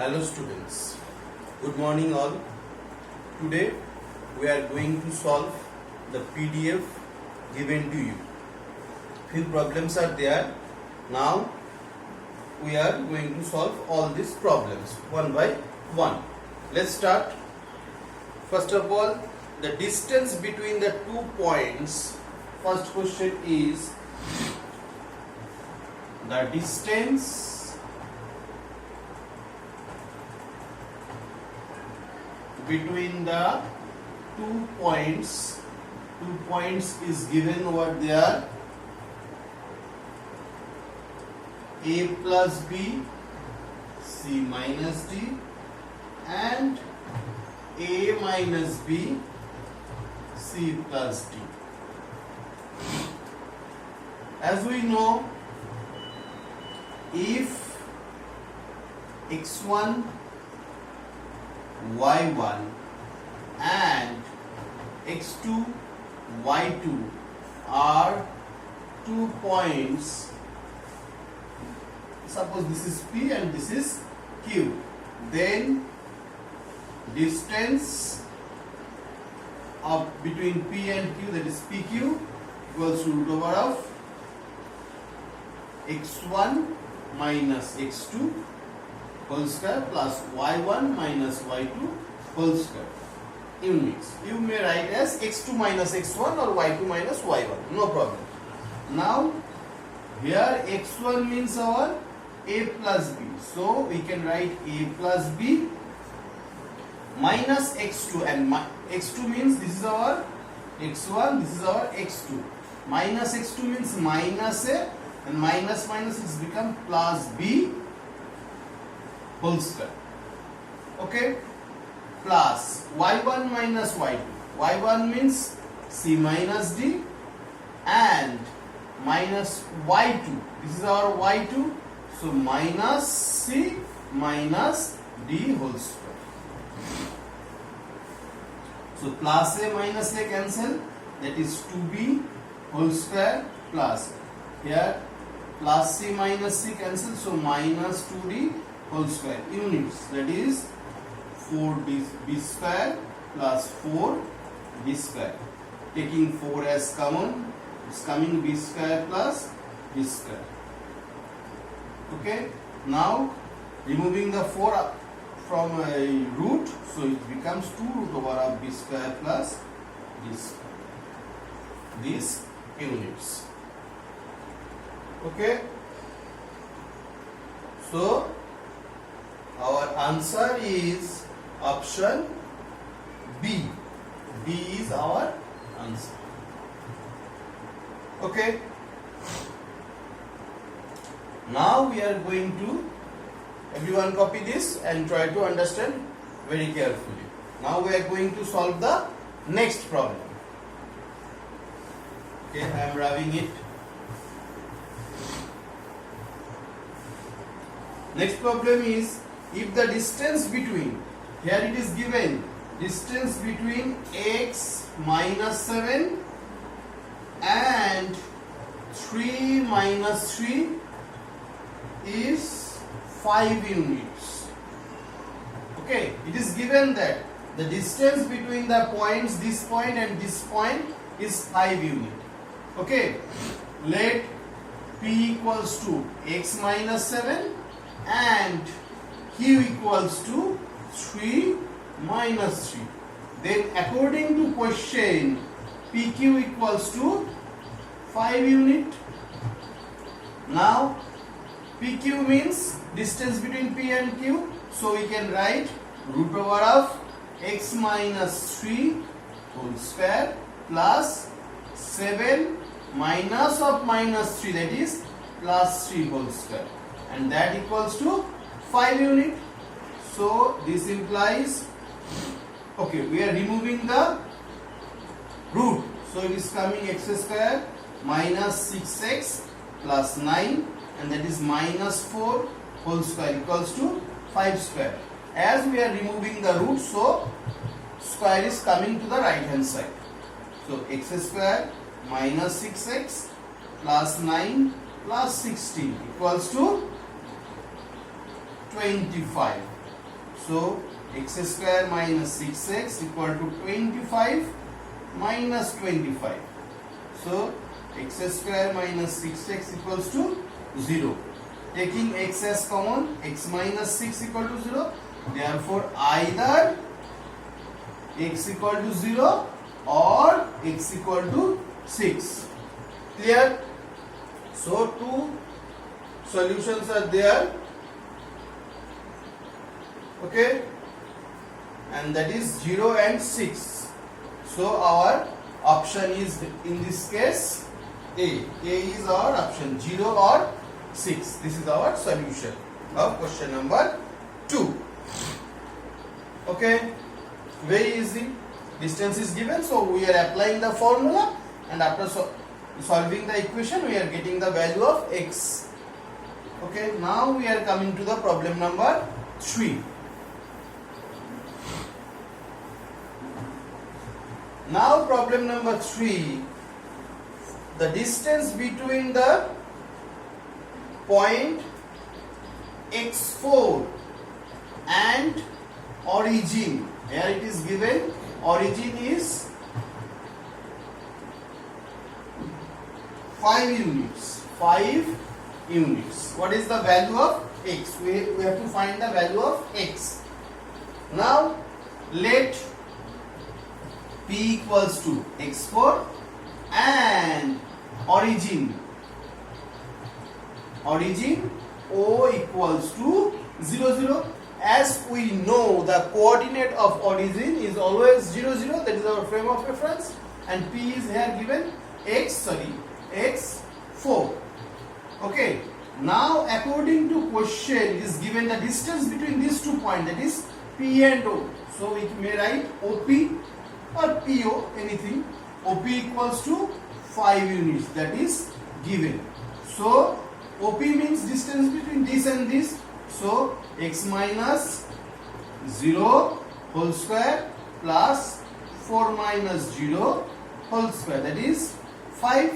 Hello students, good morning all. Today we are going to solve the PDF given to you. Few problems are there. Now we are going to solve all these problems one by one. Let's start. First of all, the distance between the 2 points. First question is the distance between the 2 points. 2 points is given over there. A plus B, C minus D, and A minus B, C plus D. As we know, if x1, y1 and x2, y2 are 2 points, suppose this is P and this is Q, then distance of between P and Q, that is PQ, equals to root over of x1 minus x2 whole square plus y1 minus y2 whole square units. You may write as x2 minus x1 or y2 minus y1, no problem. Now here x1 means our a plus b, so we can write a plus b minus x2, and x2 means this is our x1, this is our x2. Minus x2 means minus a, and minus minus is become plus b whole square. Okay, plus y1 minus y2. y1 means c minus d, and minus y2, this is our y2, so minus c minus d whole square. So plus a minus a cancel, that is 2b whole square, plus here plus c minus c cancel, so minus 2d whole square units, that is 4b square plus 4d square. Taking 4 as common, it's coming b square plus b square. Okay, now removing the 4 from a root, so it becomes 2 root over of b square plus d square. These units. Okay, so our answer is option B. B is our answer. Okay. Now we are going to, everyone copy this and try to understand very carefully. Now we are going to solve the next problem. Okay, I am rubbing it. Next problem is, if the distance between, here it is given, distance between x minus 7 and 3 minus 3 is 5 units. Okay, it is given that the distance between the points, this point and this point, is 5 units. Okay, let P equals to x minus 7 and Q equals to 3 minus 3. Then according to question, PQ equals to 5 unit. Now PQ means distance between P and Q, so we can write root over of x minus 3 whole square plus 7 minus of minus 3, that is plus 3 whole square, and that equals to 5 unit. So this implies, okay, we are removing the root, so it is coming x square minus 6x plus 9, and that is minus 4 whole square equals to 5 square. As we are removing the root, so square is coming to the right hand side. So x square minus 6x plus 9 plus 16 equals to 25. So x square minus 6x equal to 25 minus 25. So x square minus 6x equals to 0. Taking x as common, x minus 6 equal to 0. Therefore, either x equal to 0 or x equal to 6. Clear? So, two solutions are there. Okay? And that is 0 and 6. So, our option is in this case A. A is our option, 0 or 6. This is our solution of question number 2. Okay, very easy. Distance is given, so we are applying the formula, and after solving the equation we are getting the value of x. Okay, now we are coming to the problem number 3. Now problem number 3, the distance between the point x4 and origin. Here it is given, origin is 5 units. 5 units. What is the value of x? We have to find the value of x. Now let P equals to x4 and origin O equals to 0, 0. As we know, the coordinate of origin is always 0, 0. That is our frame of reference. And P is here given x4. Okay. Now, according to question, it is given the distance between these 2 points, that is P and O. So we may write OP or PO, anything. OP equals to 5 units, that is given. So OP means distance between this and this. So x minus 0 whole square plus 4 minus 0 whole square, that is 5.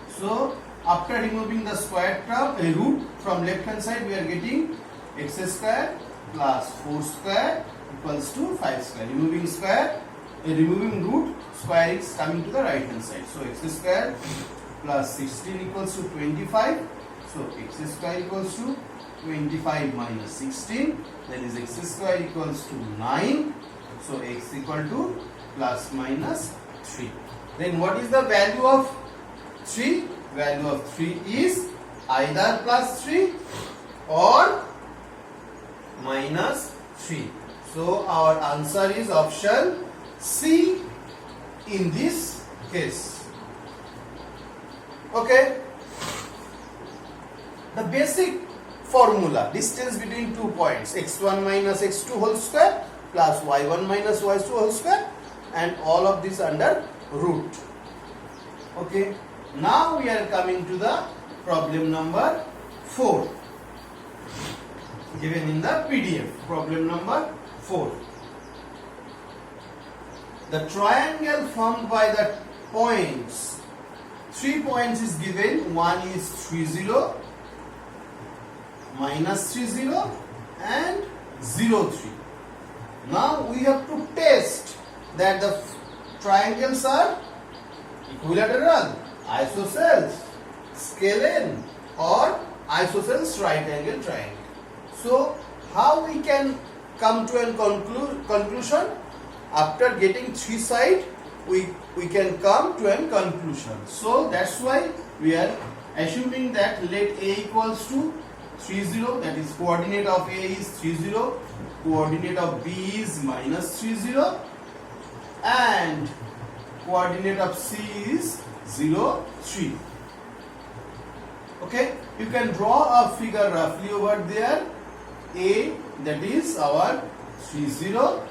So after removing the square term, a root from left hand side, we are getting x square plus 4 square equals to 5 square. Removing root, square is coming to the right hand side. So x square plus 16 equals to 25. So x square equals to 25 minus 16, that is x square equals to 9. So x equal to plus minus 3. Then what is the value of 3? Value of 3 is either plus 3 or minus 3. So our answer is option C in this case. Okay. The basic formula, distance between 2 points, x1 minus x2 whole square plus y1 minus y2 whole square, and all of this under root. Okay. Now we are coming to the problem number 4 given in the PDF. Problem number 4. The triangle formed by the points, 3 points is given. One is 3, 0, minus 3, 0 and 0, 3. Now we have to test that the triangles are equilateral, isosceles, scalene or isosceles right angle triangle. So how we can come to a conclusion? After getting 3 sides, we can come to a conclusion. So that's why we are assuming that let A equals to 3, 0, that is coordinate of A is 3, 0, coordinate of B is minus 3, 0 and coordinate of C is 0, 3. Okay, you can draw a figure roughly over there. A, that is our 3, 0,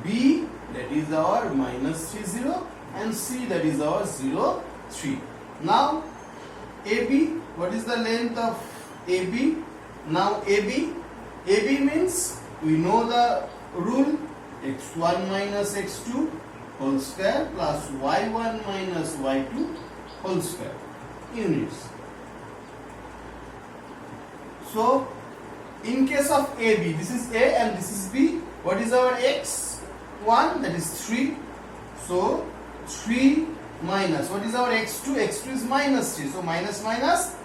B, that is our minus 3, 0 and C, that is our 0, 3. Now AB, what is the length of AB? Now AB means we know the rule, x1 minus x2 whole square plus y1 minus y2 whole square units. So in case of AB, this is A and this is B. What is our x1? That is 3. So 3 minus, what is our x2? X2 is minus 3. So minus minus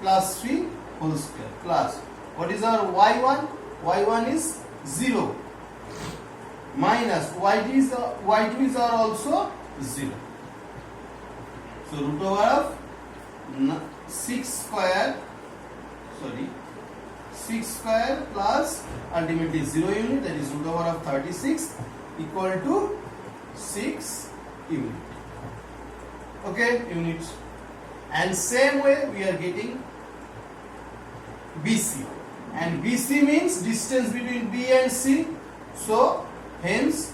plus 3 whole square plus, what is our y1? Y1 is 0 minus y2 is our also 0. So root over of 6 square plus ultimately 0 unit, that is root over of 36 equal to 6 unit. Okay, units. And same way we are getting BC, and BC means distance between B and C. So hence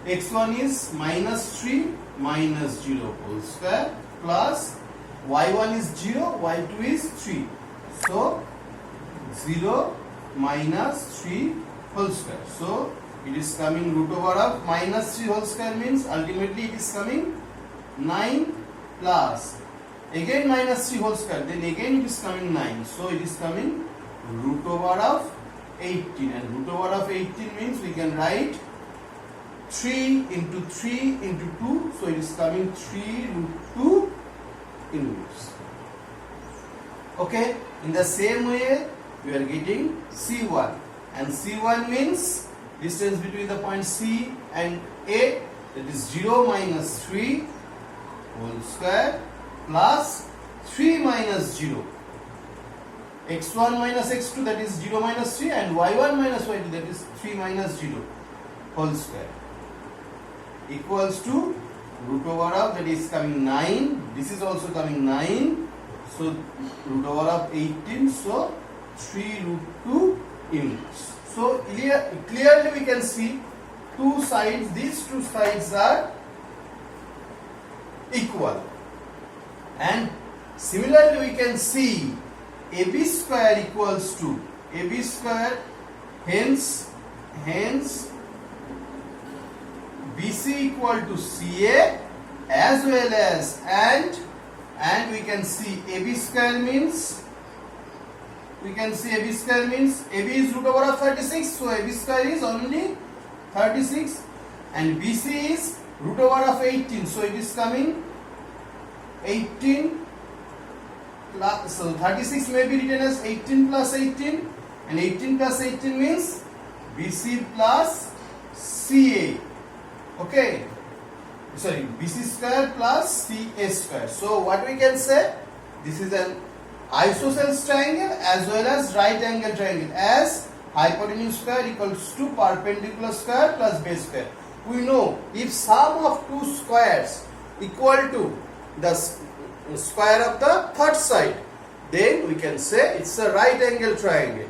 x1 is minus 3 minus 0 whole square plus y1 is 0, y2 is 3. So 0 minus 3 whole square. So it is coming root over of minus 3 whole square means ultimately it is coming 9 plus again minus 3 whole square, then again it is coming 9. So it is coming root over of 18, and root over of 18 means we can write 3 into 3 into 2. So it is coming 3 root 2 units. Okay, in the same way we are getting C1, and C1 means distance between the point C and A, that is 0 minus 3 whole square plus 3 minus 0, x1 minus x2, that is 0 minus 3, and y1 minus y2, that is 3 minus 0 whole square equals to root over of, that is coming 9, this is also coming 9, so root over of 18, so 3 root 2 units. So clearly we can see two sides, these two sides are equal, and similarly we can see AB square equals to AB square, hence BC equal to CA, as well as and we can see AB square means AB is root over of 36, so AB square is only 36, and BC is root over of 18, so it is coming 18 plus, so 36 may be written as 18 plus 18, and 18 plus 18 means BC plus CA. Okay, sorry, BC square plus CA square. So what we can say, this is an isosceles triangle as well as right angle triangle, as hypotenuse square equals to perpendicular square plus base square. We know if sum of two squares equal to the square of the third side, then we can say it's a right angle triangle.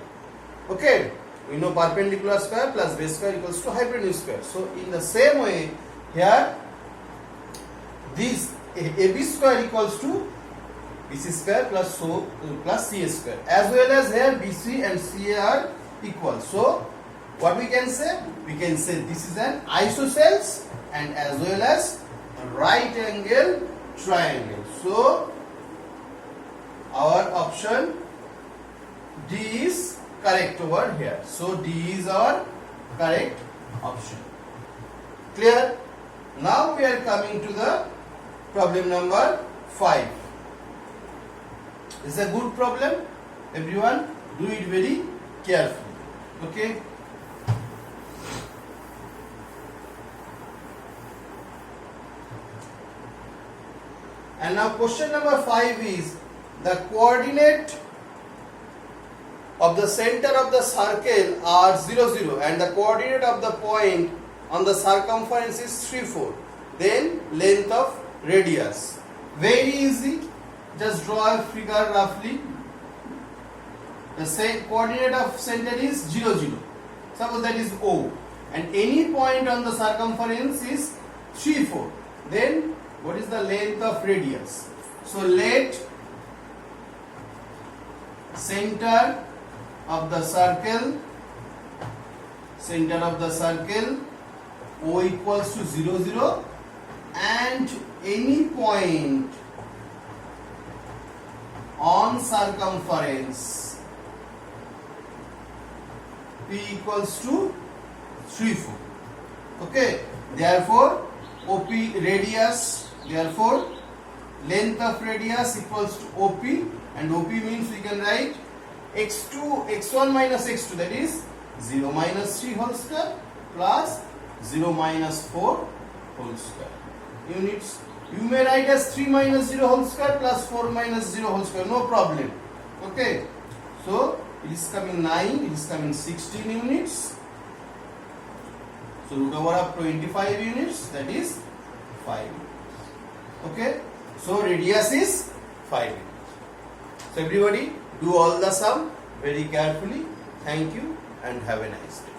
Okay, we know perpendicular square plus base square equals to hypotenuse square. So in the same way here, this AB square equals to BC square plus CA square, as well as here BC and CA are equal. So what we can say? We can say this is an isosceles and as well as a right angle triangle. So our option D is correct over here. So D is our correct option. Clear? Now we are coming to the problem number 5. This is a good problem. Everyone do it very carefully. Okay. And now question number 5 is the coordinate of the center of the circle are 0, 0 and the coordinate of the point on the circumference is 3, 4. Then length of radius. Very easy. Just draw a figure roughly. The same coordinate of center is 0, 0. Suppose that is O. And any point on the circumference is 3, 4. Then what is the length of radius? So let center of the circle O equals to 0, 0 and any point on circumference P equals to 3, 4. Okay, therefore OP radius, therefore length of radius equals to OP, and OP means we can write x1 minus x2, that is 0 minus 3 whole square plus 0 minus 4 whole square units. You may write as 3 minus 0 whole square plus 4 minus 0 whole square, no problem. Okay, so it is coming 9, it is coming 16 units. So root over of 25 units, that is 5 units. Okay, so radius is 5 units. So everybody do all the sum very carefully. Thank you and have a nice day.